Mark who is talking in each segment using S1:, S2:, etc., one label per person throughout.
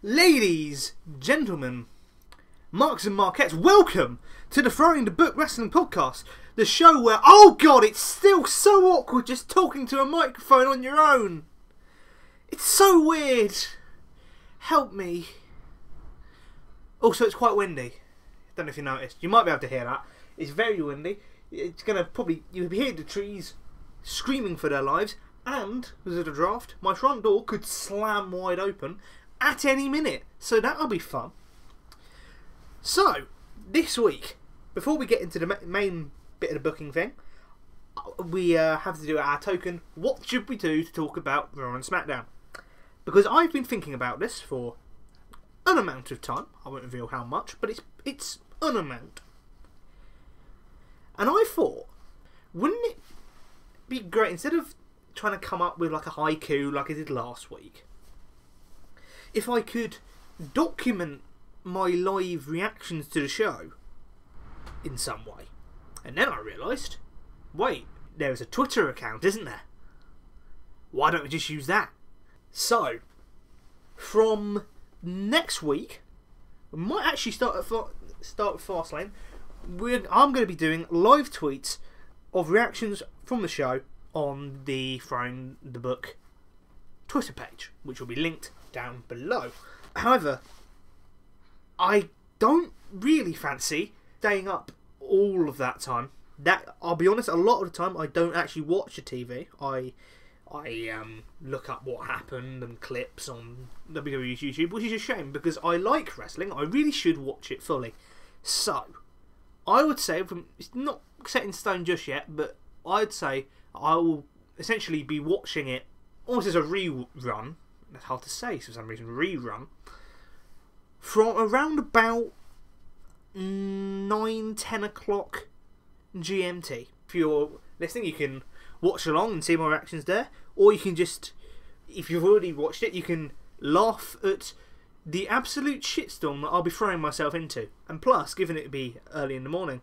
S1: Ladies, gentlemen, Marks and Marquettes, welcome to the Throwing the Book Wrestling Podcast, the show where, oh god, it's still so awkward just talking to a microphone on your own. It's so weird. Help me. Also, it's quite windy. Don't know if you noticed. You might be able to hear that. It's very windy. It's going to probably, you'll hear the trees screaming for their lives, and, because of the draft, my front door could slam wide open at any minute, so that'll be fun. So, this week, before we get into the main bit of the booking thing, we have to do our token, what should we do to talk about Raw and SmackDown? Because I've been thinking about this for an amount of time. I won't reveal how much, but it's an amount. And I thought, wouldn't it be great, instead of trying to come up with like a haiku like I did last week, if I could document my live reactions to the show in some way. And then I realised, wait, there's a Twitter account, isn't there? Why don't we just use that? So, from next week, we might actually start with Fastlane. I'm going to be doing live tweets of reactions from the show on the Throwing the Book Twitter page, which will be linked down below. However, I don't really fancy staying up all of that time. I'll be honest, a lot of the time I don't actually watch the TV. I look up what happened and clips on WWE's YouTube, which is a shame because I like wrestling. I really should watch it fully. So, I would say, it's not set in stone just yet, but I'd say I will essentially be watching it almost as a rerun. That's hard to say for some reason. Rerun from around about 9-10 o'clock GMT. If you're listening, you can watch along and see my reactions there, or you can just, if you've already watched it, you can laugh at the absolute shitstorm that I'll be throwing myself into. And plus, given it to be early in the morning,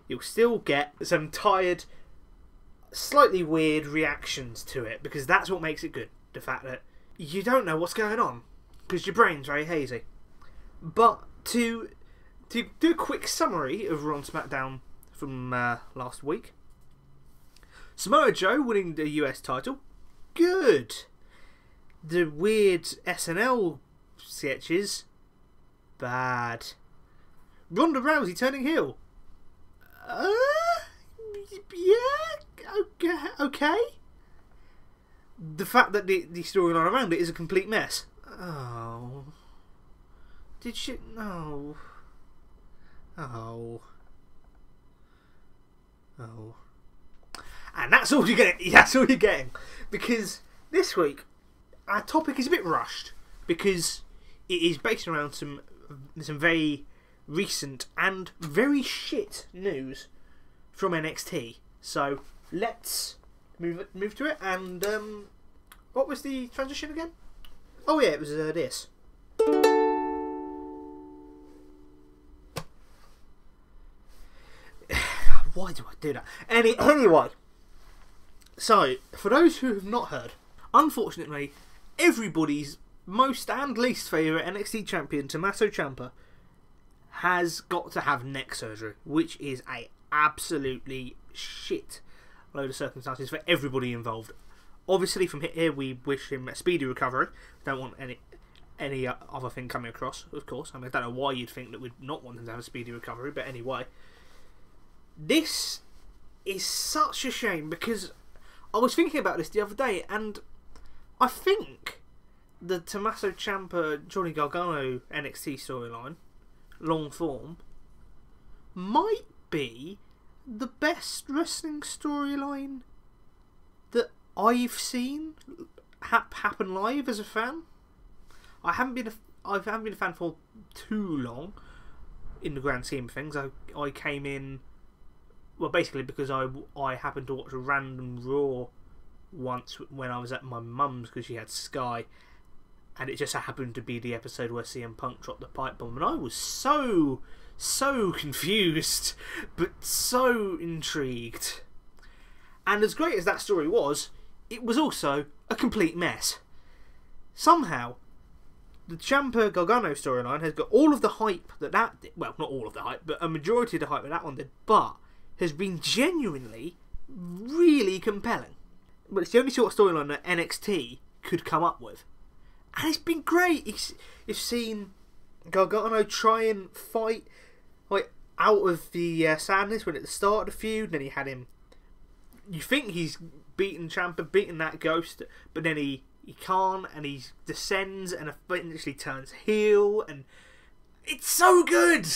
S1: you'll still get some tired, slightly weird reactions to it, because that's what makes it good. The fact that you don't know what's going on, because your brain's very hazy. But to do a quick summary of Raw and SmackDown from last week. Samoa Joe winning the US title. Good. The weird SNL sketches. Bad. Ronda Rousey turning heel. Yeah, okay. The fact that the storyline around it is a complete mess. Oh. Did she? No. Oh. And that's all you're getting. That's all you're getting. Because this week, our topic is a bit rushed. Because it is based around some very recent and very shit news from NXT. So, let's move to it. And, what was the transition again? Oh yeah, it was this. Why do I do that? Anyway, so, for those who have not heard, unfortunately, everybody's most and least favourite NXT champion, Tomasso Ciampa, has got to have neck surgery, which is a absolutely shit load of circumstances for everybody involved. Obviously, from here, we wish him a speedy recovery. Don't want any other thing coming across, of course. I mean, I don't know why you'd think that we'd not want him to have a speedy recovery, but anyway. This is such a shame because I was thinking about this the other day, and I think the Tomasso Ciampa Jonny Gargano NXT storyline, long form, might be the best wrestling storyline that I've seen happen live as a fan. I haven't been a fan for too long in the grand scheme of things. I came in, well, basically because I happened to watch a random Raw once when I was at my mum's because she had Sky, and it just happened to be the episode where CM Punk dropped the pipe bomb, and I was so confused, but so intrigued. And as great as that story was, it was also a complete mess. Somehow, the Ciampa Gargano storyline has got all of the hype that did. Well, not all of the hype, but a majority of the hype that one did. But has been genuinely really compelling. But it's the only sort of storyline that NXT could come up with, and it's been great. You've seen Gargano try and fight like out of the sadness when at the start of the feud. Then he had him. You think he's beaten Ciampa, beaten that ghost, but then he can't, and he descends and eventually turns heel, and it's so good.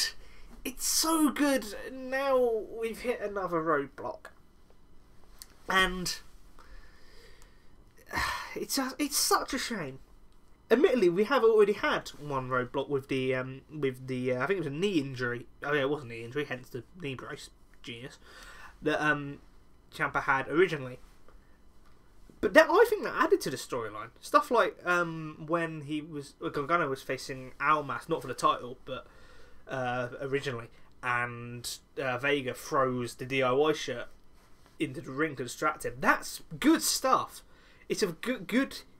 S1: It's so good. Now we've hit another roadblock, and it's such a shame. Admittedly, we have already had one roadblock with the I think it was a knee injury. Oh yeah, it was a knee injury, hence the knee brace. Genius. That Ciampa had originally. But I think that added to the storyline. Stuff like when Gargano was facing Almas, not for the title, but originally, and Vega throws the DIY shirt into the ring to distract him. That's good stuff. It's a good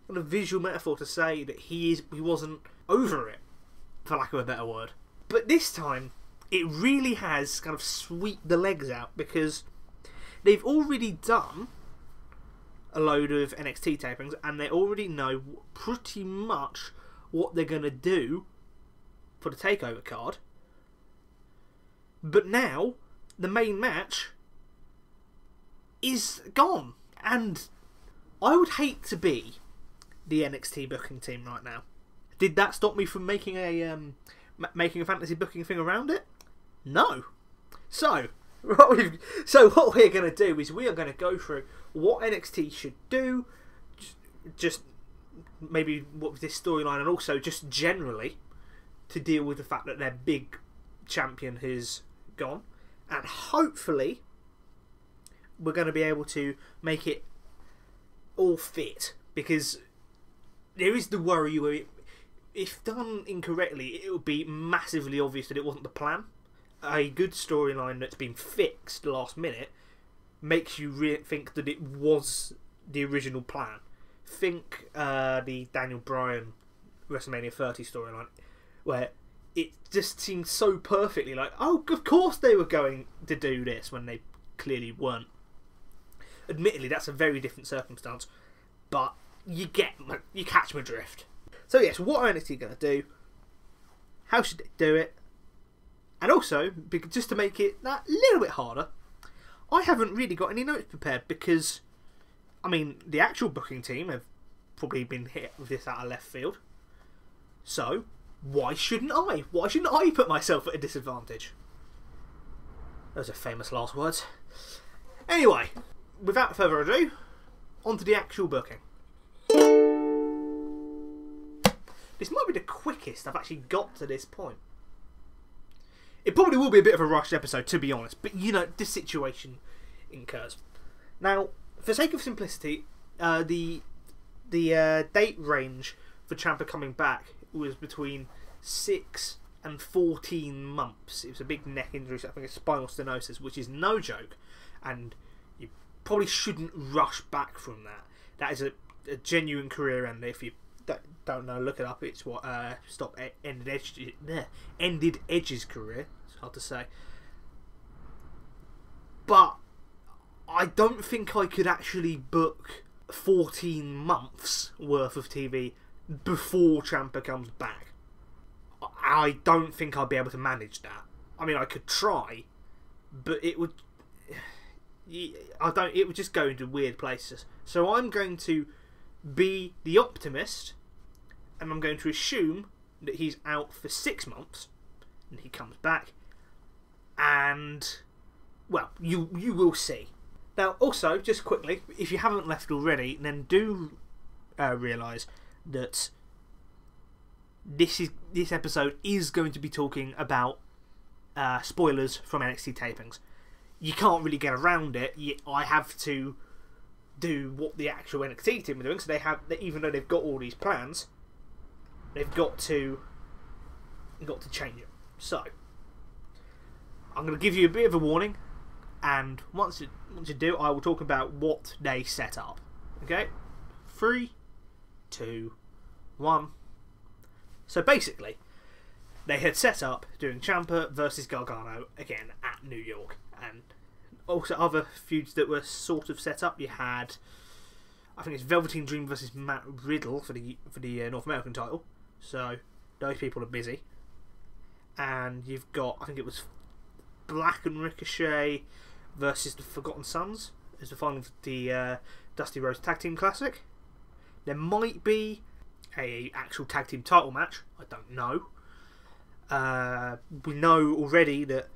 S1: kind of visual metaphor to say that he wasn't over it, for lack of a better word. But this time, it really has kind of swept the legs out, because they've already done a load of NXT tapings, and they already know pretty much what they're going to do for the TakeOver card. But now, the main match is gone, and I would hate to be the NXT booking team right now. Did that stop me from making a fantasy booking thing around it? No. So what we're going to do is we are going to go through what NXT should do, just maybe what this storyline, and also just generally to deal with the fact that their big champion has gone, and hopefully we're going to be able to make it all fit, because there is the worry where if done incorrectly, it would be massively obvious that it wasn't the plan. A good storyline that's been fixed last minute makes you think that it was the original plan. Think the Daniel Bryan WrestleMania 30 storyline, where it just seemed so perfectly like, oh, of course they were going to do this, when they clearly weren't. Admittedly, that's a very different circumstance, but you catch my drift. So yes, what are NXT going to do? How should they do it? And also, just to make it that little bit harder, I haven't really got any notes prepared, because, I mean, the actual booking team have probably been hit with this out of left field. So, why shouldn't I? Why shouldn't I put myself at a disadvantage? Those are famous last words. Anyway, without further ado, on to the actual booking. This might be the quickest I've actually got to this point. It probably will be a bit of a rushed episode, to be honest, but you know, this situation incurs. Now, for sake of simplicity, the date range for Ciampa coming back was between 6 and 14 months. It was a big neck injury, so I think it's spinal stenosis, which is no joke, and you probably shouldn't rush back from that. That is a genuine career ender. If you don't know, look it up. It's what ended Edge's career. It's hard to say, but I don't think I could actually book 14 months worth of TV before Ciampa comes back. I don't think I'd be able to manage that. I mean, I could try, but it would. It would just go into weird places. So I'm going to be the optimist, and I'm going to assume that he's out for 6 months, and he comes back, and, well, you will see. Now, also, just quickly, if you haven't left already, then do realise that this episode is going to be talking about spoilers from NXT tapings. You can't really get around it. I have to do what the actual NXT team are doing, so even though they've got all these plans, they've got to change it. So I'm going to give you a bit of a warning, and once you do, I will talk about what they set up. Okay, 3, 2, 1, So basically, they had set up doing Ciampa versus Gargano again at New York, and also other feuds that were sort of set up. You had, I think it's Velveteen Dream versus Matt Riddle for the North American title. So those people are busy, and you've got, I think it was Black and Ricochet versus the Forgotten Sons as the final of the Dusty Rhodes Tag Team Classic. There might be a actual tag team title match. I don't know. We know already that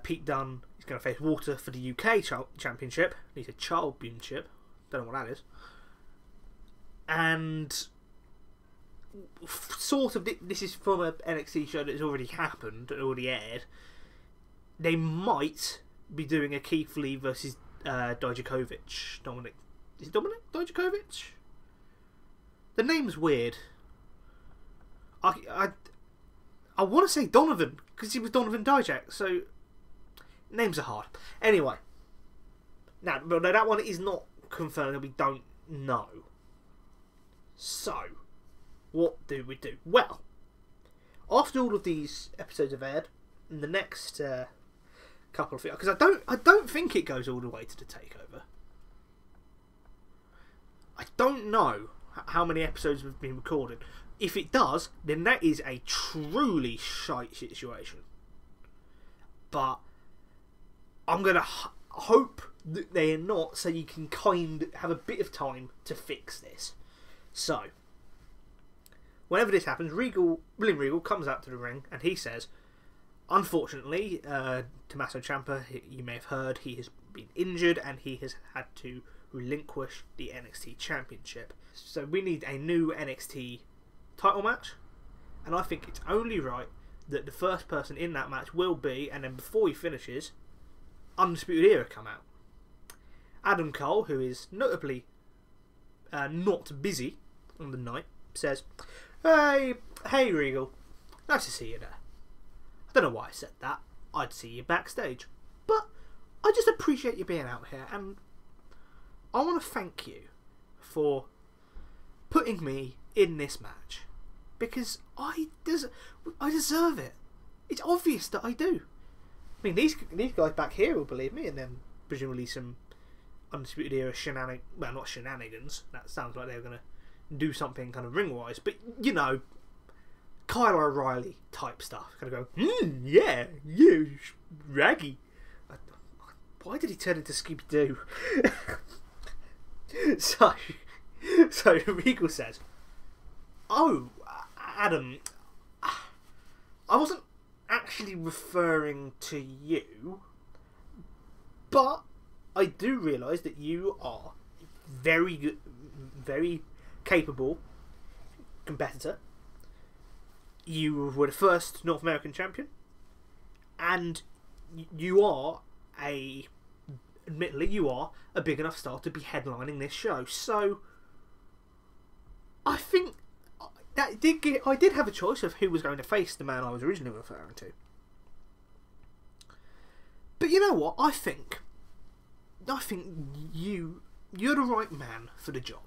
S1: Pete Dunne is going to face Walter for the UK Championship. He's a championship. Don't know what that is. And sort of, this is from an NXT show that has already happened and already aired. They might be doing a Keith Lee versus Dijakovic. Dominic. Is it Dominic Dijakovic? The name's weird. I want to say Donovan, because he was Donovan Dijak, so names are hard. Anyway, now that one is not confirmed, we don't know. So, what do we do? Well, after all of these episodes have aired, in the next couple of, because I don't think it goes all the way to the takeover. I don't know how many episodes have been recorded. If it does, then that is a truly shite situation. But I'm going to hope that they are not, so you can have a bit of time to fix this. So, whenever this happens, William Regal comes out to the ring and he says, unfortunately, Tomasso Ciampa, you may have heard, he has been injured and he has had to relinquish the NXT Championship. So we need a new NXT title match, and I think it's only right that the first person in that match will be, and then before he finishes, Undisputed Era come out. Adam Cole, who is notably not busy on the night, says, hey Regal, nice to see you there. I don't know why I said that. I'd see you backstage, but I just appreciate you being out here, and I want to thank you for putting me in this match, because I deserve it. It's obvious that I do. I mean, these guys back here will believe me, and then presumably some Undisputed Era not shenanigans. That sounds like they were going to do something kind of ring-wise, but you know, Kyle O'Reilly type stuff. Kind of go, yeah, you raggy. Why did he turn into Scooby-Doo? So Regal says, oh, Adam, I wasn't actually referring to you, but I do realise that you are very good, very capable competitor. You were the first North American champion, and admittedly, you are a big enough star to be headlining this show. So, I think that I did have a choice of who was going to face the man I was originally referring to. But you know what? I think you're the right man for the job.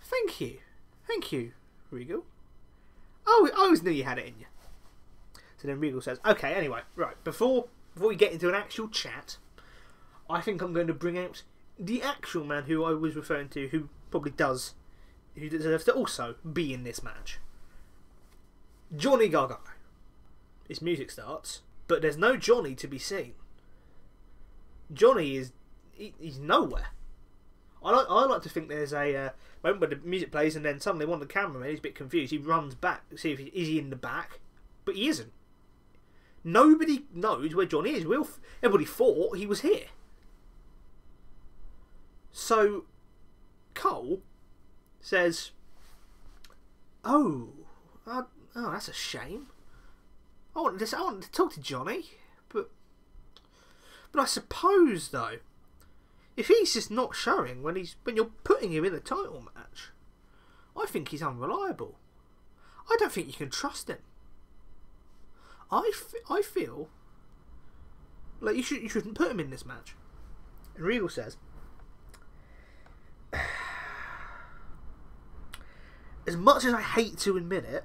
S1: Thank you, Regal. Oh, I always knew you had it in you. So then Regal says, okay, anyway, right, before we get into an actual chat, I think I'm going to bring out the actual man who I was referring to, who deserves to also be in this match. Jonny Gargano. His music starts, but there's no Johnny to be seen. Johnny he's nowhere. I like to think there's a moment where the music plays and then suddenly one of the cameramen is a bit confused. He runs back to see if is he in the back, but he isn't. Nobody knows where Johnny is. Everybody thought he was here. So Cole says, "Oh, that's a shame. I wanted to talk to Johnny, but I suppose though, if he's just not showing when you're putting him in a title match, I think he's unreliable. I don't think you can trust him. I feel like you shouldn't put him in this match." And Regal says, as much as I hate to admit it,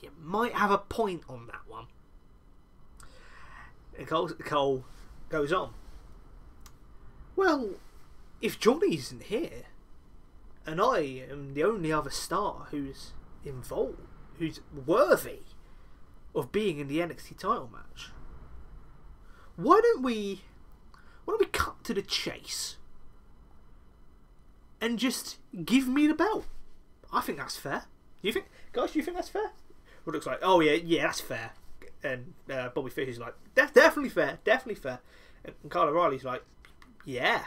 S1: you might have a point on that one. And Cole goes on. Well, if Jonny isn't here, and I am the only other star who's involved, who's worthy of being in the NXT title match, why don't we cut to the chase and just give me the belt? I think that's fair. Do you think, guys? Do you think that's fair? It looks like, oh yeah, that's fair. And Bobby Fish is like, definitely fair. And Kyle O'Reilly's like, yeah.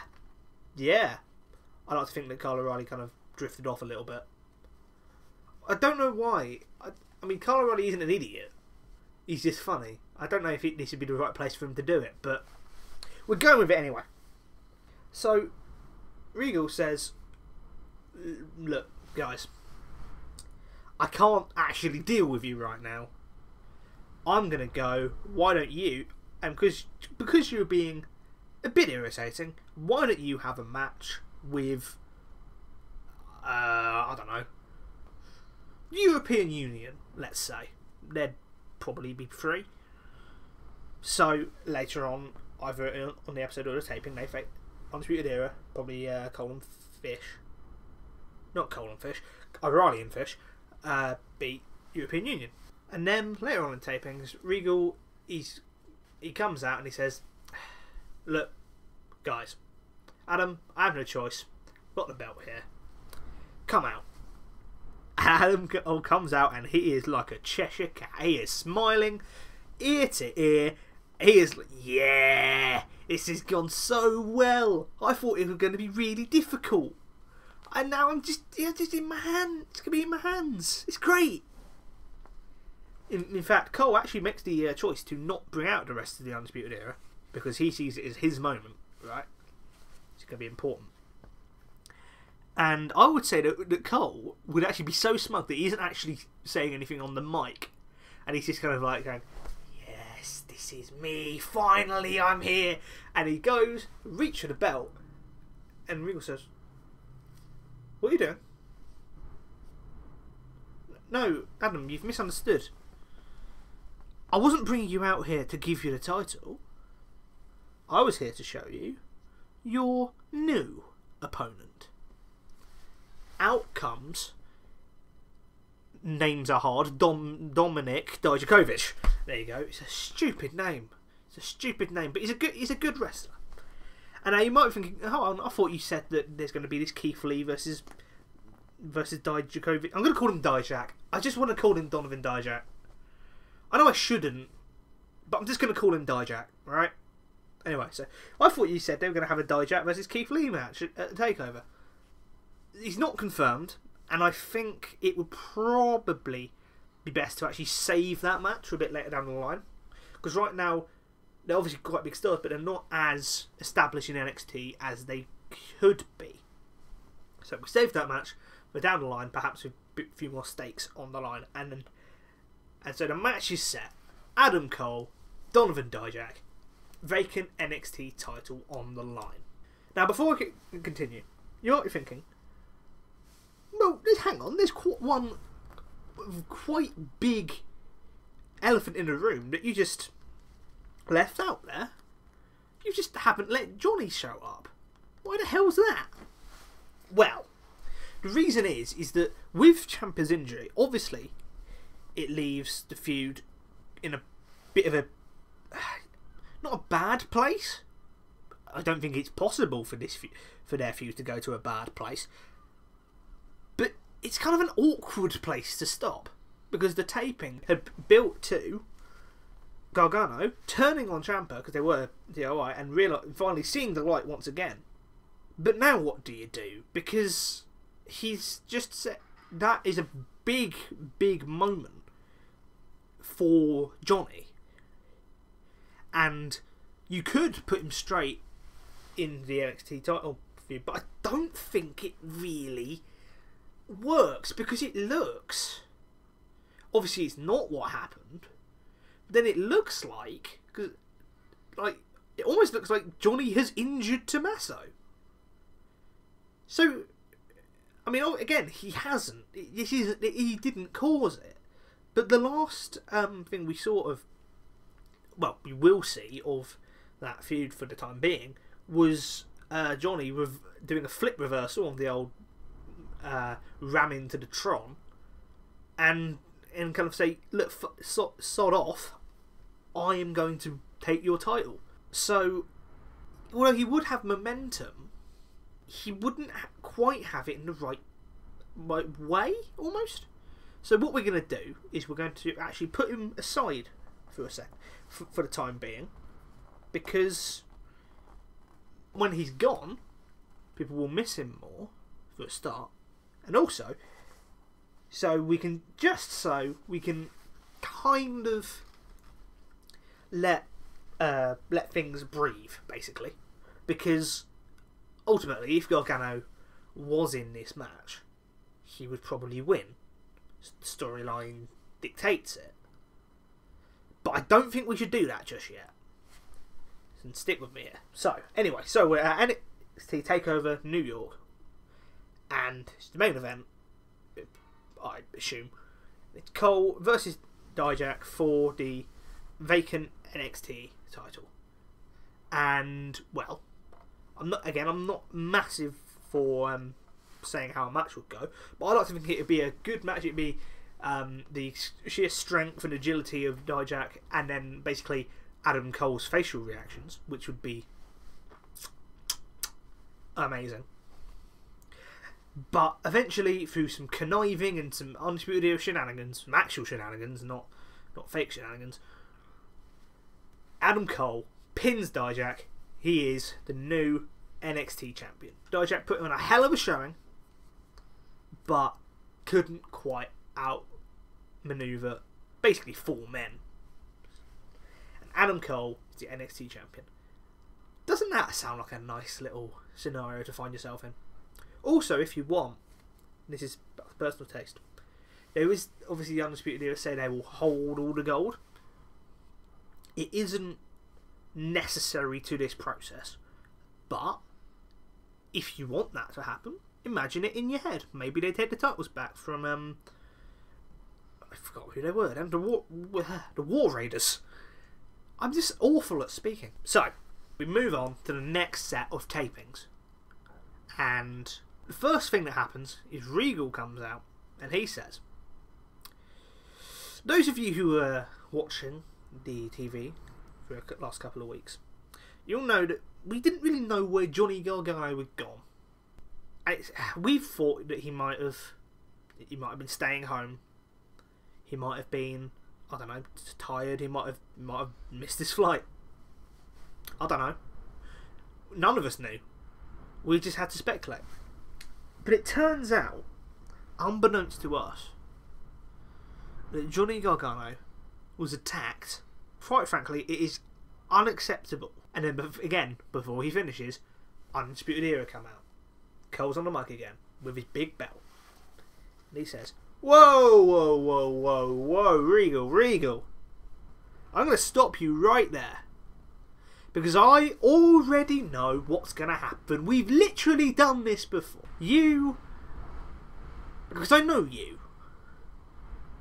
S1: I like to think that Kyle O'Reilly kind of drifted off a little bit. I don't know why. I mean, Kyle O'Reilly isn't an idiot. He's just funny. I don't know if this would be the right place for him to do it, but we're going with it anyway. So, Regal says, look, guys, I can't actually deal with you right now. I'm going to go, why don't you, and because you're being a bit irritating, why don't you have a match with, I don't know, European Union, let's say. They'd probably be free. So, later on, either on the episode or the taping, they fake Undisputed Era, probably O'Reilly and Fish, beat European Union. And then, later on in tapings, Regal, he comes out and he says, look, guys, Adam, I have no choice. Got the belt here. Come out. Adam comes out and he is like a Cheshire cat. He is smiling ear to ear. He is like, yeah, this has gone so well. I thought it was going to be really difficult. And now I'm just in my hand. It's going to be in my hands. It's great. In fact, Cole actually makes the choice to not bring out the rest of the Undisputed Era because he sees it as his moment, right? It's going to be important. And I would say that Cole would actually be so smug that he isn't actually saying anything on the mic. And he's just kind of like going, yes, this is me. Finally, I'm here. And he goes, reach for the belt. And Regal says, what are you doing? No, Adam, you've misunderstood. I wasn't bringing you out here to give you the title. I was here to show you your new opponent. Out comes, names are hard, Dominik Dijakovic. There you go. It's a stupid name. But he's a good wrestler. And now you might be thinking, oh, I thought you said that there's going to be this Keith Lee versus Dijakovic. I'm going to call him Dijak. I just want to call him Donovan Dijak. I know I shouldn't, but I'm just going to call him Dijak, right? Anyway, so I thought you said they were going to have a Dijak versus Keith Lee match at the TakeOver. He's not confirmed, and I think it would probably be best to actually save that match for a bit later down the line. Because right now, they're obviously quite big stars, but they're not as established in NXT as they could be. So we save that match, but down the line, perhaps with a few more stakes on the line. And so the match is set. Adam Cole, Donovan Dijak, vacant NXT title on the line. Now, before I continue, you know what you're thinking? Well, hang on, there's one quite big elephant in the room that you just left out there. You just haven't let Jonny show up. Why the hell's that? Well, the reason is that with Ciampa's injury, obviously, it leaves the feud in a bit of a not a bad place. I don't think it's possible for their feud to go to a bad place. But it's kind of an awkward place to stop because the taping had built to Gargano turning on Ciampa because they were DOI and finally seeing the light once again. But now what do you do? Because he's just said that is a big moment for Jonny. And you could put him straight in the NXT title feud, but I don't think it really works because it looks, obviously it's not what happened, but then it looks like, it almost looks like Jonny has injured Tomasso. So I mean, again, he hasn't. He didn't cause it. But the last thing we sort of, well, we will see of that feud for the time being was Johnny doing a flip reversal on the old ram into the Tron, and kind of say, look, sod off, I am going to take your title. So, although he would have momentum, he wouldn't quite have it in the right way, almost. So what we're going to do is we're going to actually put him aside for a sec, for the time being, because when he's gone, people will miss him more, for a start, and also, we can kind of let things breathe, basically, because ultimately, if Gargano was in this match, he would probably win. The storyline dictates it. But I don't think we should do that just yet. And stick with me here. So, anyway, we're at NXT TakeOver New York. And it's the main event, I assume. It's Cole versus Dijak for the vacant NXT title. And, well, I'm not massive for saying how a match would go, but I like to think it would be a good match. It'd be the sheer strength and agility of Dijak, and then basically Adam Cole's facial reactions, which would be amazing. But eventually, through some conniving and some Undisputed Era shenanigans, some actual shenanigans, not fake shenanigans, Adam Cole pins Dijak. He is the new NXT champion. Dijak put on a hell of a showing, but couldn't quite outmaneuver basically 4 men. And Adam Cole is the NXT champion. Doesn't that sound like a nice little scenario to find yourself in? Also, if you want, this is personal taste, there is obviously the Undisputed Era say they will hold all the gold. It isn't necessary to this process, but if you want that to happen, imagine it in your head. Maybe they take the titles back from I forgot who they were then, the War Raiders. I'm just awful at speaking. So we move on to the next set of tapings, and the first thing that happens is Regal comes out and he says, those of you who are watching the TV for the last couple of weeks, you'll know that we didn't really know where Jonny Gargano had gone. We thought that he might have been staying home. He might have been, I don't know, tired. He might have missed his flight. I don't know. None of us knew. We just had to speculate. But it turns out, unbeknownst to us, that Jonny Gargano was attacked. Quite frankly, it is unacceptable. And then again, before he finishes, Undisputed Era come out. Cole's on the mic again with his big belt, and he says, "Whoa, whoa, whoa, whoa, whoa, Regal! I'm going to stop you right there, because I already know what's going to happen. We've literally done this before. Because I know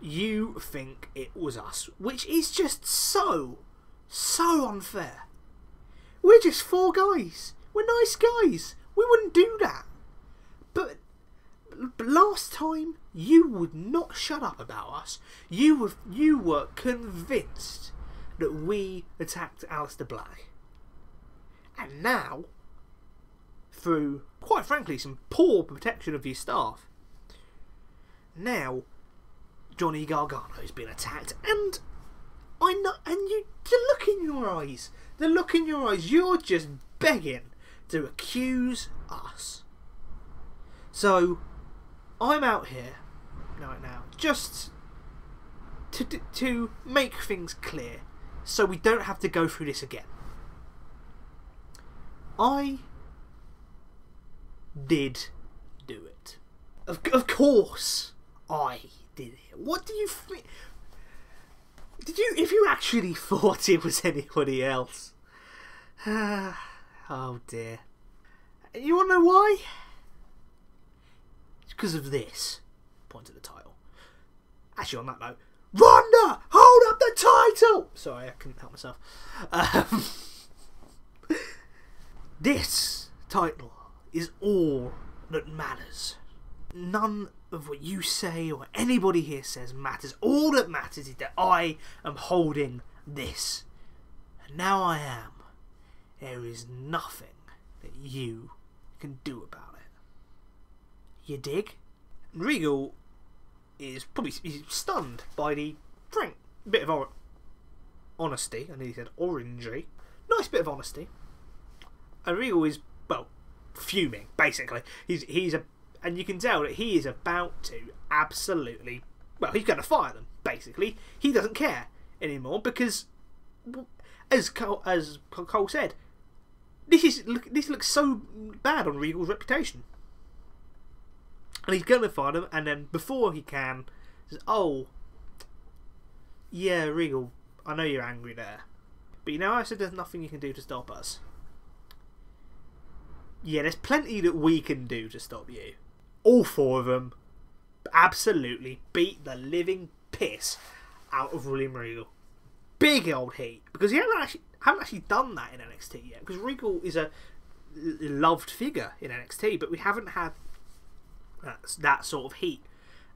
S1: you think it was us, which is just so unfair. We're just 4 guys. We're nice guys. We wouldn't do that. But last time, you would not shut up about us. You were convinced that we attacked Aleister Black. And now, through, quite frankly, some poor protection of your staff, now Jonny Gargano's been attacked, and I know, and the look in your eyes, you're just begging to accuse us. So I'm out here right now just to make things clear, so we don't have to go through this again. I did do it. Of course I did it. What do you think? If you actually thought it was anybody else? Oh dear. You wanna know why? It's because of this. Point to the title. Actually, on that note, Ronda, hold up the title! Sorry, I couldn't help myself. This title is all that matters. None of what you say or anybody here says matters. All that matters is that I am holding this. And now I am. There is nothing that you can do about it. You dig? Regal is probably stunned by the frank bit of honesty. I nearly said orangey. Nice bit of honesty. And Regal is, well, fuming, basically. And you can tell that he is about to absolutely, well, he's going to fire them, basically. He doesn't care anymore because, as Cole said, this looks so bad on Regal's reputation. And he's going to fire them, and then before he can, says, oh, yeah, Regal, I know you're angry there. But you know, I said there's nothing you can do to stop us. Yeah, there's plenty that we can do to stop you. All four of them absolutely beat the living piss out of William Regal. Big old heat. Because he haven't actually done that in NXT yet. Because Regal is a loved figure in NXT, but we haven't had that sort of heat.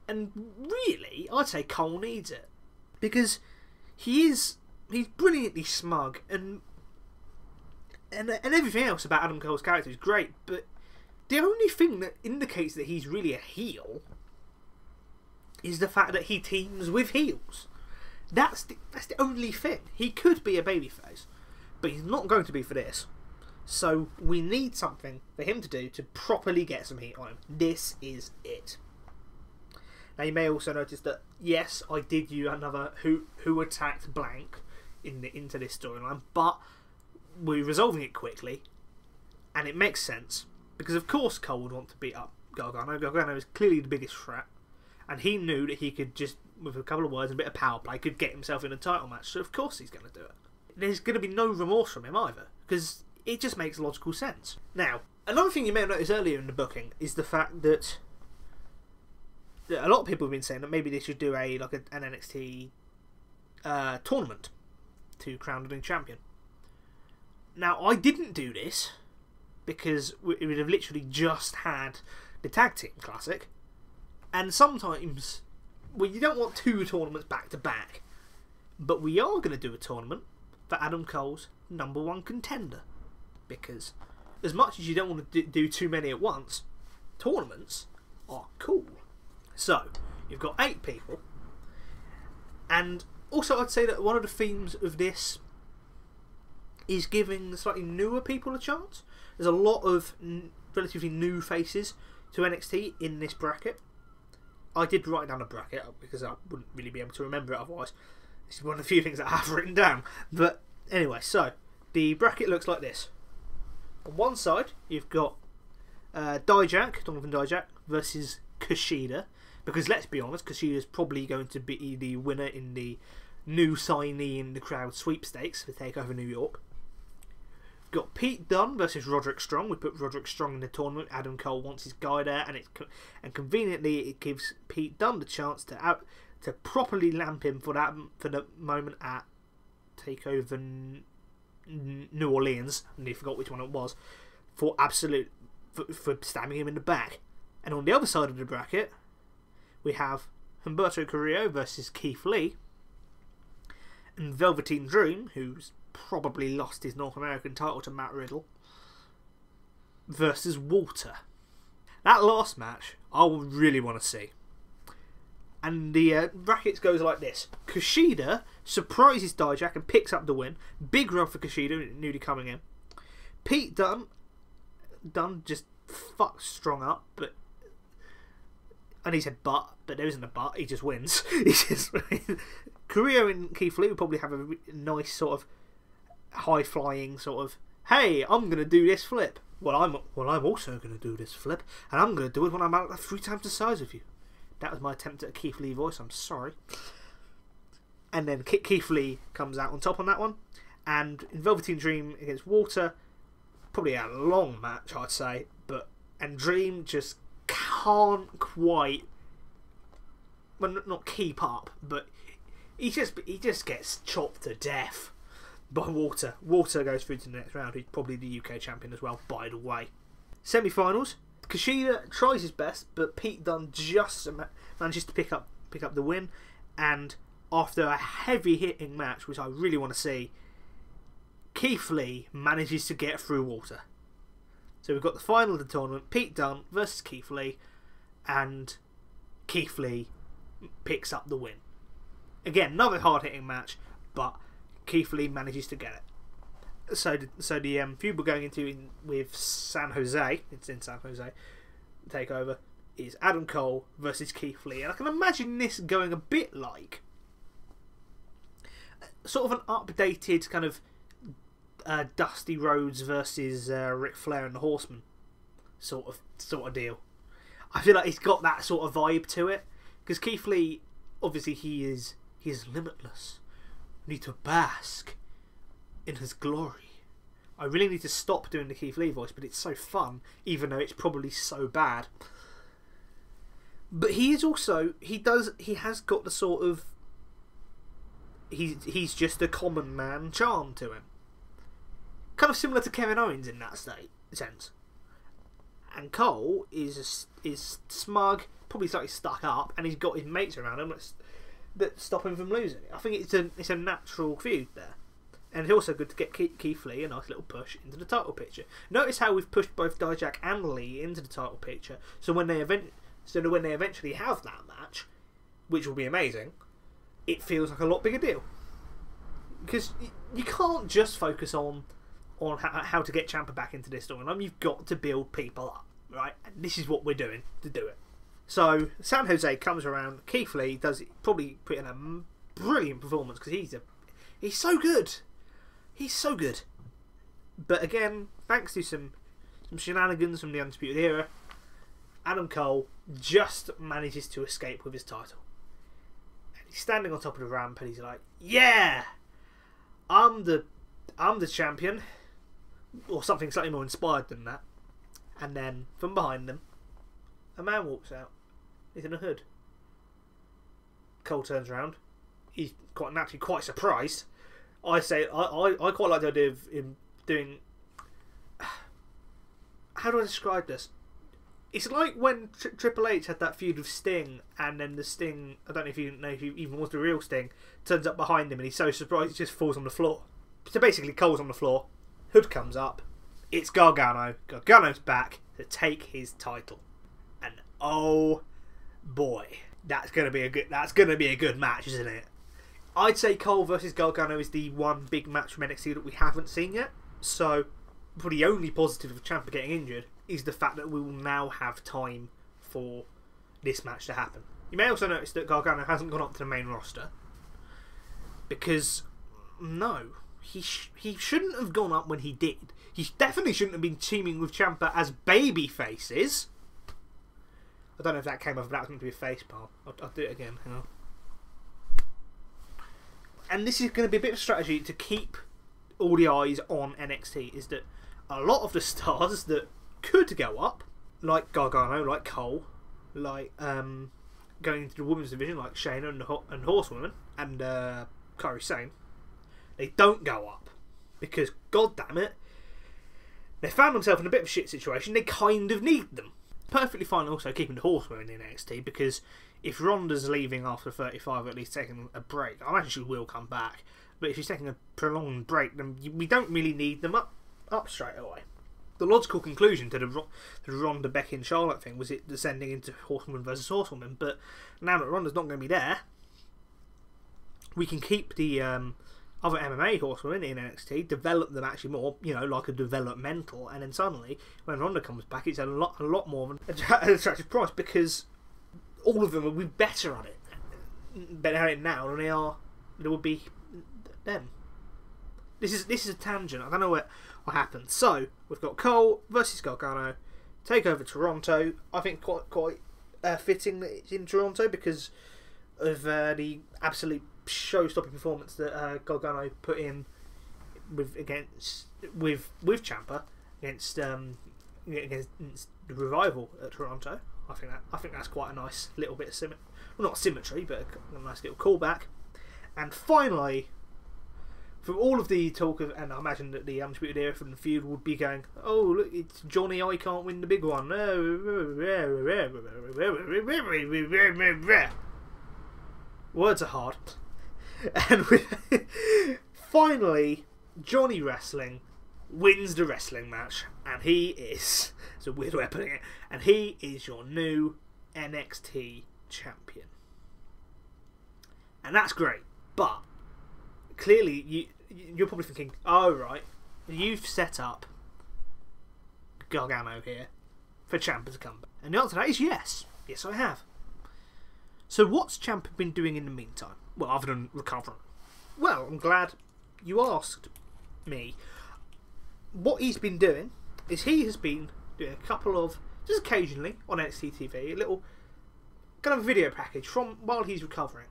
S1: And really, I'd say Cole needs it. Because he's brilliantly smug and everything else about Adam Cole's character is great, but the only thing that indicates that he's really a heel is the fact that he teams with heels. That's the only thing. He could be a babyface, but he's not going to be for this. So we need something for him to do to properly get some heat on him. This is it. Now you may also notice that, yes, I did use another who attacked blank into this storyline, but we're resolving it quickly, and it makes sense, because of course Cole would want to beat up Gargano. Gargano is clearly the biggest threat, and he knew that he could just, with a couple of words and a bit of power play, could get himself in a title match, so of course he's going to do it. There's going to be no remorse from him either, because it just makes logical sense. Now, another thing you may have noticed earlier in the booking is the fact that a lot of people have been saying that maybe they should do an NXT tournament to crown the new champion. Now, I didn't do this because we would have literally just had the Tag Team Classic, and sometimes, well, you don't want two tournaments back to back, but we are going to do a tournament for Adam Cole's #1 contender, because as much as you don't want to do too many at once, tournaments are cool. So, you've got 8 people, and also I'd say that one of the themes of this is giving the slightly newer people a chance. There's a lot of relatively new faces to NXT in this bracket. I did write down a bracket because I wouldn't really be able to remember it otherwise. This is one of the few things that I have written down. But anyway, so the bracket looks like this. On one side, you've got Donovan Dijak versus Kushida. Because let's be honest, Kushida's probably going to be the winner in the new signee in the crowd sweepstakes for TakeOver New York. We've got Pete Dunne versus Roderick Strong. We put Roderick Strong in the tournament. Adam Cole wants his guy there, and conveniently it gives Pete Dunne the chance to properly lamp him for the moment at TakeOver New Orleans, and you forgot which one it was, for stabbing him in the back. And on the other side of the bracket, we have Humberto Carrillo versus Keith Lee, and Velveteen Dream, who's probably lost his North American title to Matt Riddle, versus Walter. That last match, I would really want to see. And the brackets goes like this. Kushida surprises Dijak and picks up the win. Big run for Kushida, newly coming in. Pete Dunne just fucks Strong up, and he said but there isn't a but, he just wins. Carrillo and Keith Lee would probably have a nice sort of high-flying sort of, hey, I'm going to do this flip. Well, I'm also going to do this flip, and I'm going to do it when I'm about 3 times the size of you. That was my attempt at a Keith Lee voice, I'm sorry. And then Keith Lee comes out on top on that one. And in Velveteen Dream against Walter, probably a long match, I'd say. And Dream just can't quite, well, not keep up, but he just gets chopped to death by Walter. Walter goes through to the next round. He's probably the UK champion as well, by the way. Semi-finals. Kushida tries his best, but Pete Dunne just manages to pick up the win. And after a heavy-hitting match, which I really want to see, Keith Lee manages to get through Walter. So we've got the final of the tournament, Pete Dunne versus Keith Lee, and Keith Lee picks up the win. Again, another hard-hitting match, but Keith Lee manages to get it. So the feud we're going into with San Jose, it's in San Jose, takeover, is Adam Cole versus Keith Lee. And I can imagine this going a bit like sort of an updated kind of Dusty Rhodes versus Ric Flair and the Horsemen sort of deal. I feel like it's got that sort of vibe to it, because Keith Lee, obviously, he is limitless. We need to bask in his glory. I really need to stop doing the Keith Lee voice, but it's so fun, even though it's probably so bad. But he is also, he has got the sort of, he's just a common man charm to him. Kind of similar to Kevin Owens in that sense. And Cole is smug, probably slightly stuck up, and he's got his mates around him that stop him from losing. I think it's a natural feud there. And it's also good to get Keith Lee a nice little push into the title picture. Notice how we've pushed both Dijak and Lee into the title picture, so when they eventually have that match, which will be amazing, it feels like a lot bigger deal. Because you can't just focus on how to get Ciampa back into this storyline. You've got to build people up, right? And this is what we're doing to do it. So San Jose comes around. Keith Lee probably put in a brilliant performance, because he's so good. He's so good. But again, thanks to some shenanigans from the Undisputed Era, Adam Cole just manages to escape with his title. And he's standing on top of the ramp and he's like, "Yeah, I'm the champion," or something slightly more inspired than that. And then from behind them, a man walks out. He's in a hood. Cole turns around. He's naturally quite surprised. I quite like the idea of him doing. How do I describe this? It's like when Triple H had that feud with Sting, and then the Sting, I don't know if you even was the real Sting, turns up behind him and he's so surprised he just falls on the floor. So basically, Cole's on the floor, hood comes up, it's Gargano. Gargano's back to take his title, and oh boy, that's gonna be a good match, isn't it? I'd say Cole versus Gargano is the one big match from NXT that we haven't seen yet. So, for the only positive of Ciampa getting injured is the fact that we will now have time for this match to happen. You may also notice that Gargano hasn't gone up to the main roster, because no, he shouldn't have gone up when he did. He definitely shouldn't have been teaming with Ciampa as baby faces. I don't know if that came off, but that was meant to be a face palm. I'll do it again. Hang on. And this is going to be a bit of strategy to keep all the eyes on NXT, is that a lot of the stars that could go up, like Gargano, like Cole, like going into the women's division, like Shayna and Horsewoman, and Kairi Sane, they don't go up. Because, god damn it, they found themselves in a bit of a shit situation. They kind of need them. Perfectly fine also keeping the Horsewoman in NXT, because if Ronda's leaving after 35, or at least taking a break, I imagine she will come back, but if she's taking a prolonged break, then we don't really need them up straight away. The logical conclusion to the Ronda, Becky and Charlotte thing was it descending into Horsewoman versus Horsewoman, but now that Ronda's not going to be there, we can keep the other MMA Horsewomen in NXT, develop them actually more, like a developmental, and then suddenly, when Ronda comes back, it's a lot more of an attractive price, because all of them will be better at it now than they would be then. This is a tangent. I don't know what happened. So we've got Cole versus Gargano, takeover Toronto. I think quite fitting that it's in Toronto because of the absolute show-stopping performance that Gargano put in with Ciampa against the Revival at Toronto. I think that's quite a nice little bit of symmetry. Well, not symmetry, but a nice little callback. And finally, from all of the talk of, and I imagine that the Undisputed Era from the feud would be going, oh look, it's Johnny, I can't win the big one. Words are hard. And finally, Johnny Wrestling wins the wrestling match, and he is, it's a weird way of putting it, and he is your new NXT champion. And that's great, but clearly you're probably thinking, oh right, you've set up Gargano here for Ciampa to come back. And the answer to that is yes. Yes, I have. So what's Ciampa been doing in the meantime? Well, other than recovering. Well, I'm glad you asked me. What he's been doing is he has been doing a couple of, just occasionally on NXT TV, a little kind of video package from while he's recovering.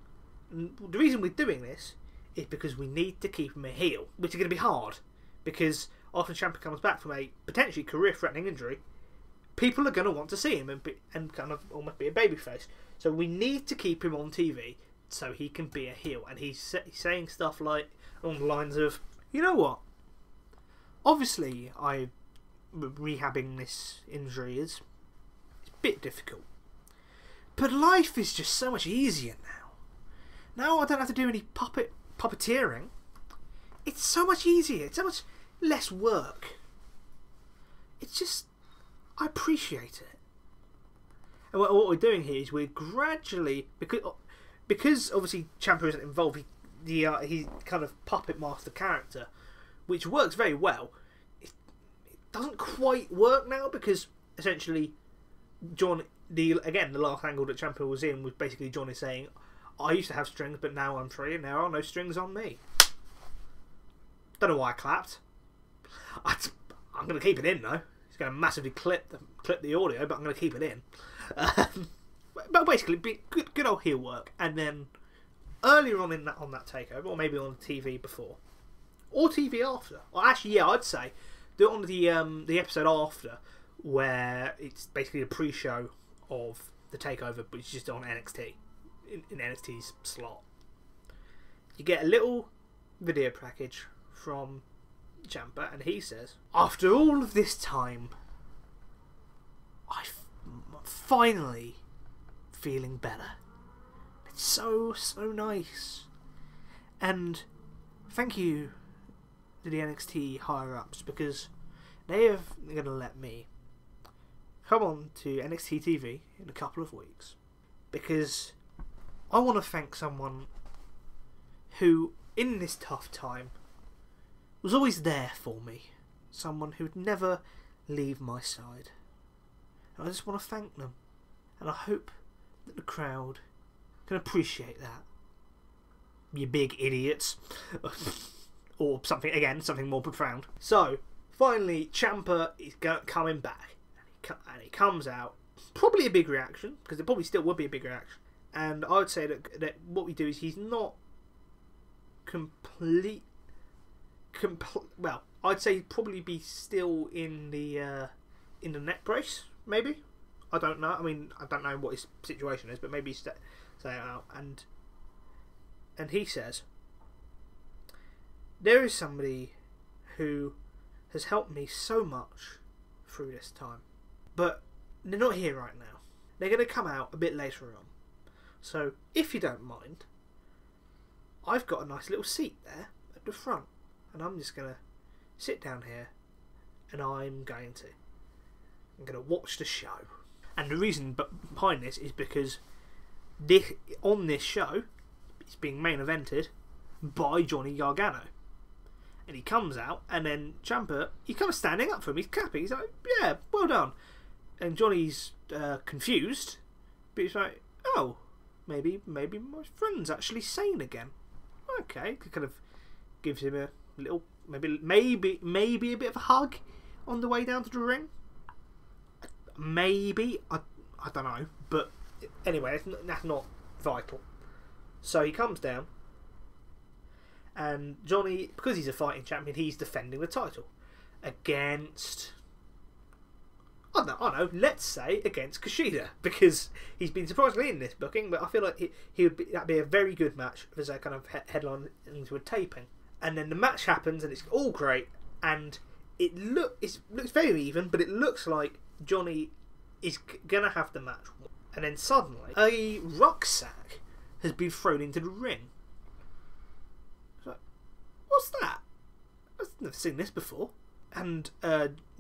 S1: And the reason we're doing this is because we need to keep him a heel, which is going to be hard because after Ciampa comes back from a potentially career-threatening injury, people are going to want to see him and kind of almost be a babyface. So we need to keep him on TV so he can be a heel. And he's saying stuff like along the lines of, you know what? Obviously, rehabbing this injury is a bit difficult, but life is just so much easier now. Now I don't have to do any puppeteering. It's so much easier. It's so much less work. It's just, I appreciate it. And what we're doing here is we're gradually, because obviously Ciampa isn't involved, he's kind of puppet master character, which works very well. It doesn't quite work now because essentially the last angle that Ciampa was in was basically Johnny saying, I used to have strings but now I'm free and there are no strings on me. Don't know why I clapped. I'm going to keep it in though. It's going to massively clip the audio, but I'm going to keep it in. But basically, good old heel work. And then earlier on that takeover, or maybe on TV before, or TV after. Or actually, yeah, I'd say do it on the episode after, where it's basically a pre-show of the takeover, but it's just on NXT in NXT's slot. You get a little video package from Ciampa, and he says, "After all of this time, I'm finally feeling better. It's so nice, and thank you to the NXT higher ups because they are going to let me come on to NXT TV in a couple of weeks because I want to thank someone who, in this tough time, was always there for me. Someone who would never leave my side. And I just want to thank them. And I hope that the crowd can appreciate that. You big idiots." Or something more profound. So, finally, Ciampa is coming back. And he comes out. Probably a big reaction, because it probably still would be a big reaction. And I would say that what we do is he's not well, I'd say he'd probably be still in the neck brace, maybe. I don't know. I mean, I don't know what his situation is, but maybe say it out. And he says, "There is somebody who has helped me so much through this time, but they're not here right now. They're going to come out a bit later on. So, if you don't mind, I've got a nice little seat there at the front, and I'm just going to sit down here, and I'm going to watch the show." And the reason behind this is because on this show, it's being main evented by Jonny Gargano. And he comes out, and then Ciampa, he's kind of standing up for him, he's clapping, he's like, "Yeah, well done." And Johnny's confused, but he's like, "Oh, maybe my friend's actually sane again." Okay, he kind of gives him a little, maybe a bit of a hug on the way down to the ring. Maybe, I don't know, but anyway, that's not vital. So he comes down, and Johnny, because he's a fighting champion, he's defending the title against let's say against Kushida, because he's been surprisingly in this booking, but I feel like that'd be a very good match as a kind of headline into a taping. And then the match happens, and it's all great, and it looks very even, but it looks like Jonny is gonna have the match. And then suddenly, a rucksack has been thrown into the ring. So, what's that? I've never seen this before. And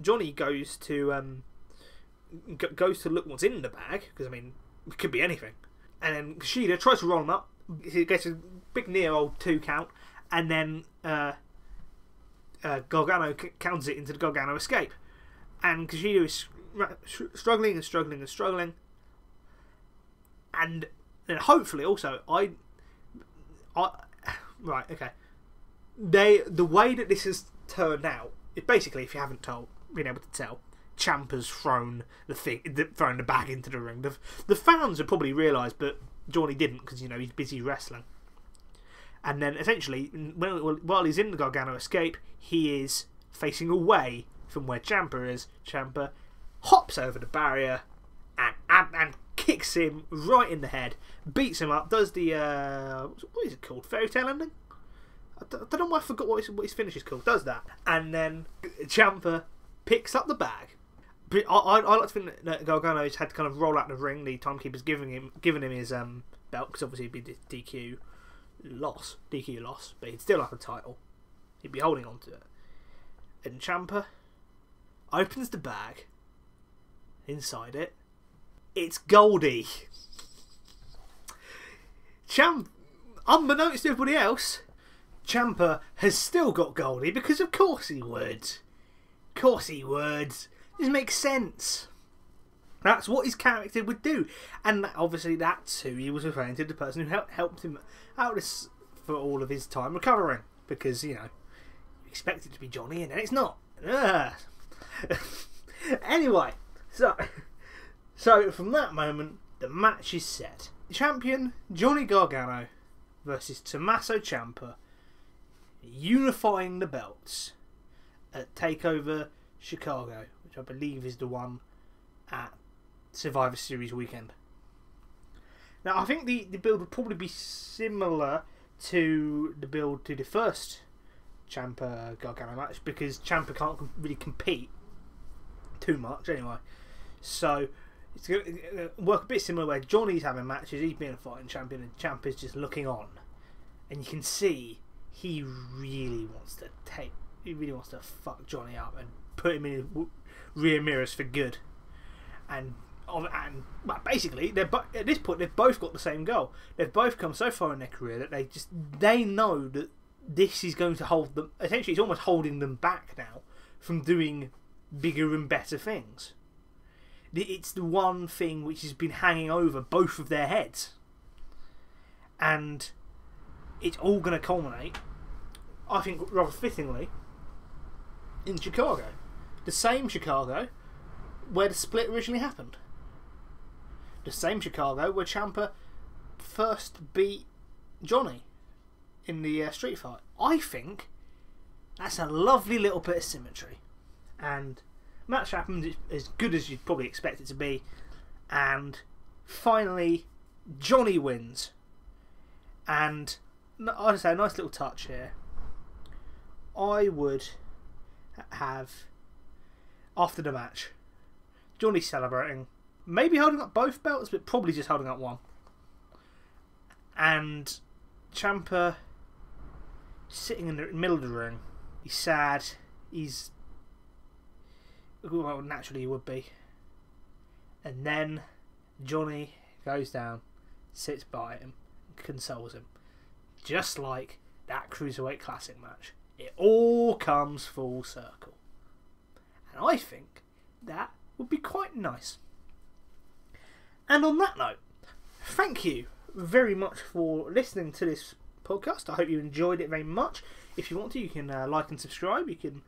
S1: Jonny goes to look what's in the bag, because I mean, it could be anything. And then Kushida tries to roll him up. He gets a big near old 2 count, and then Gargano counters it into the Gargano escape. And Kushida is struggling and struggling and struggling. And then hopefully also right, okay. The way that this has turned out, it basically, if you haven't been able to tell, Ciampa's thrown the bag into the ring. The fans have probably realised, but Jonny didn't, because he's busy wrestling. And then essentially, while he's in the Gargano escape, he is facing away from where Ciampa is. Ciampa hops over the barrier and kicks him right in the head, beats him up, does the what is it called? Fairy tale ending? I don't know why I forgot what his finish is called. Does that, and then Ciampa picks up the bag. But I like to think that Gargano's had to kind of roll out the ring. The timekeeper's giving him his belt, because obviously it'd be DQ loss, but he'd still have a title. He'd be holding on to it. And Ciampa opens the bag. Inside it, it's Goldie. Unbeknownst to everybody else, Ciampa has still got Goldie, because of course he would. Of course he would. This makes sense. That's what his character would do. And obviously that's who he was referring to, the person who helped him out for all of his time recovering. Because, you expect it to be Jonny, and then it's not. Anyway, so from that moment, the match is set. Champion Jonny Gargano versus Tomasso Ciampa, unifying the belts at TakeOver Chicago, which I believe is the one at Survivor Series weekend. Now, I think the build would probably be similar to the build to the first Ciampa Gargano match, because Ciampa can't really compete too much anyway. So it's going to work a bit similar, where Jonny's having matches, he's being a fighting champion, and Ciampa's just looking on. And you can see he really wants to fuck Jonny up and put him in rear mirrors for good. And well, basically, at this point, they've both got the same goal. They've both come so far in their career that they know that this is going to hold them. Essentially, it's almost holding them back now from doing bigger and better things. It's the one thing which has been hanging over both of their heads, and it's all going to culminate, I think, rather fittingly, in Chicago. The same Chicago where the split originally happened. The same Chicago where Ciampa first beat Jonny in the street fight. I think that's a lovely little bit of symmetry. And match happens, it's as good as you'd probably expect it to be. And finally, Jonny wins. And I'd say a nice little touch here. I would have, after the match, Jonny celebrating, maybe holding up both belts, but probably just holding up one. And Ciampa sitting in the middle of the ring. He's sad. Well, naturally he would be. And then Jonny goes down, sits by him, consoles him. Just like that Cruiserweight Classic match. It all comes full circle. And I think that would be quite nice. And on that note, thank you very much for listening to this podcast. I hope you enjoyed it very much. If you want to, you can like and subscribe. You can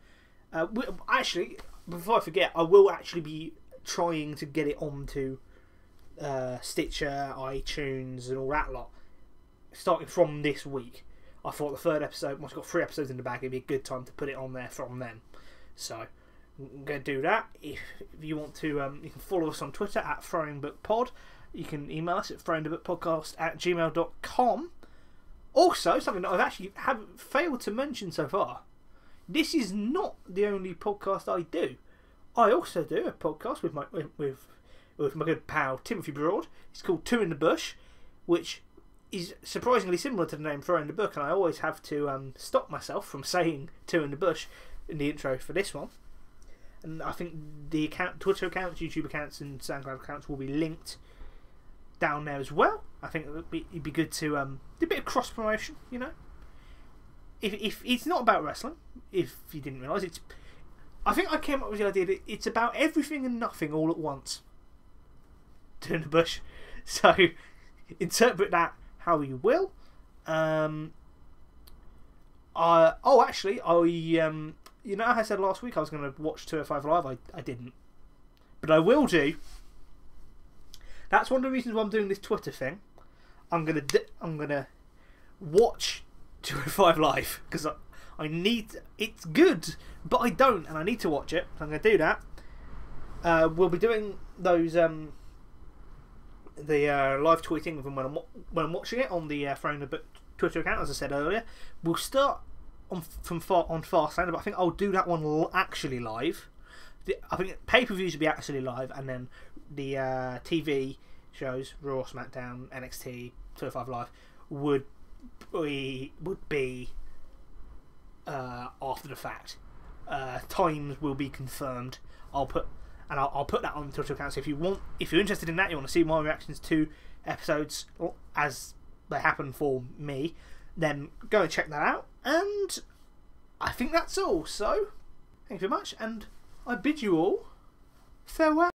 S1: actually, before I forget, I will actually be trying to get it onto Stitcher, iTunes, and all that lot, starting from this week. I thought the third episode, once I've got 3 episodes in the bag, it'd be a good time to put it on there from then. So I'm going to do that. If you want to, you can follow us on Twitter at throwingbookpod. You can email us at throwingbookpodcast@gmail.com. Also, something that I've actually failed to mention so far. This is not the only podcast I do. I also do a podcast with my good pal Timothy Broad. It's called Two in the Bush, which is surprisingly similar to the name Throw in the Book, and I always have to stop myself from saying Two in the Bush in the intro for this one. And I think the Twitter accounts, YouTube accounts, and SoundCloud accounts will be linked down there as well. I think it'd be good to do a bit of cross promotion. You know, if it's not about wrestling, if you didn't realise, I think I came up with the idea that it's about everything and nothing all at once. Two in the Bush. So interpret that how you will. You know, I said last week I was going to watch 205 Live. I didn't, but I will do. That's one of the reasons why I'm doing this Twitter thing. I'm gonna watch 205 Live because I need. It's good, but I don't, and I need to watch it. So I'm going to do that. We'll be doing those the live tweeting of them when I'm watching it on the Throwing the Book Twitter account, as I said earlier. We'll start on Fastlane, but I think I'll do that one actually live. I think pay-per-views will be actually live, and then the TV shows, Raw, SmackDown, NXT, 205 Live, would be after the fact. Times will be confirmed. I'll put that on the Twitter account. So if you're interested in that, you want to see my reactions to episodes as they happen for me, then go and check that out. And I think that's all. So thank you very much, and I bid you all farewell.